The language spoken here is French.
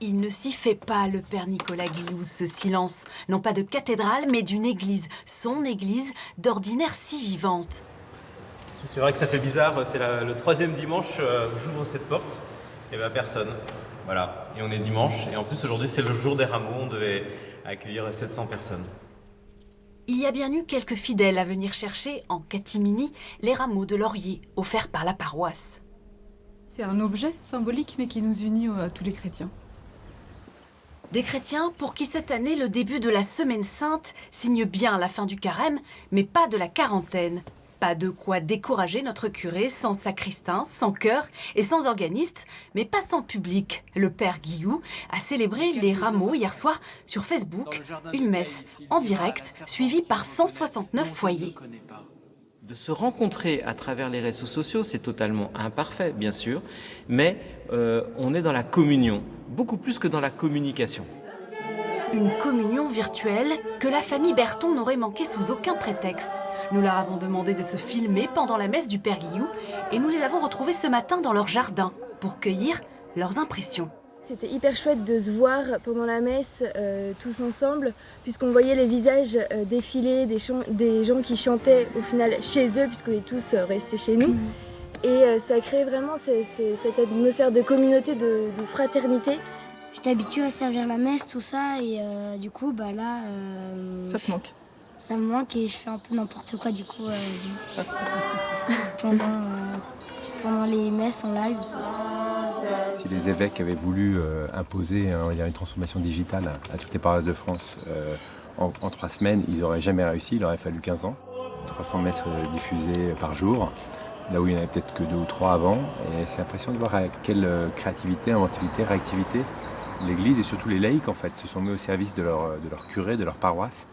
Il ne s'y fait pas, le père Nicolas Guillouz, ce silence. Non pas de cathédrale, mais d'une église. Son église, d'ordinaire si vivante. C'est vrai que ça fait bizarre, c'est le troisième dimanche où j'ouvre cette porte, et ben personne. Voilà, et on est dimanche, et en plus aujourd'hui c'est le jour des rameaux, on devait accueillir 700 personnes. Il y a bien eu quelques fidèles à venir chercher, en catimini, les rameaux de laurier offerts par la paroisse. C'est un objet symbolique, mais qui nous unit à tous les chrétiens. Des chrétiens pour qui cette année, le début de la Semaine Sainte signe bien la fin du carême, mais pas de la quarantaine. Pas de quoi décourager notre curé sans sacristain, sans chœur et sans organiste, mais pas sans public. Le père Guillouz a célébré les rameaux hier soir sur Facebook, une messe en direct suivie par 169 foyers. De se rencontrer à travers les réseaux sociaux, c'est totalement imparfait, bien sûr, mais on est dans la communion, beaucoup plus que dans la communication. Une communion virtuelle que la famille Berton n'aurait manqué sous aucun prétexte. Nous leur avons demandé de se filmer pendant la messe du père Guillouz et nous les avons retrouvés ce matin dans leur jardin pour cueillir leurs impressions. C'était hyper chouette de se voir pendant la messe tous ensemble, puisqu'on voyait les visages défiler, des gens qui chantaient au final chez eux, puisqu'on est tous restés chez nous. Et ça crée vraiment cette atmosphère de communauté, de fraternité. J'étais habituée à servir la messe, tout ça, et du coup, bah là... Ça te manque? Ça me manque et je fais un peu n'importe quoi, du coup, pendant les messes en live. Si les évêques avaient voulu imposer une transformation digitale à toutes les paroisses de France en 3 semaines, ils n'auraient jamais réussi, il aurait fallu 15 ans. 300 messes diffusées par jour, là où il n'y en avait peut-être que 2 ou 3 avant. Et c'est impressionnant de voir à quelle créativité, inventivité, réactivité l'Église et surtout les laïcs en fait se sont mis au service de leur curé, de leur paroisse.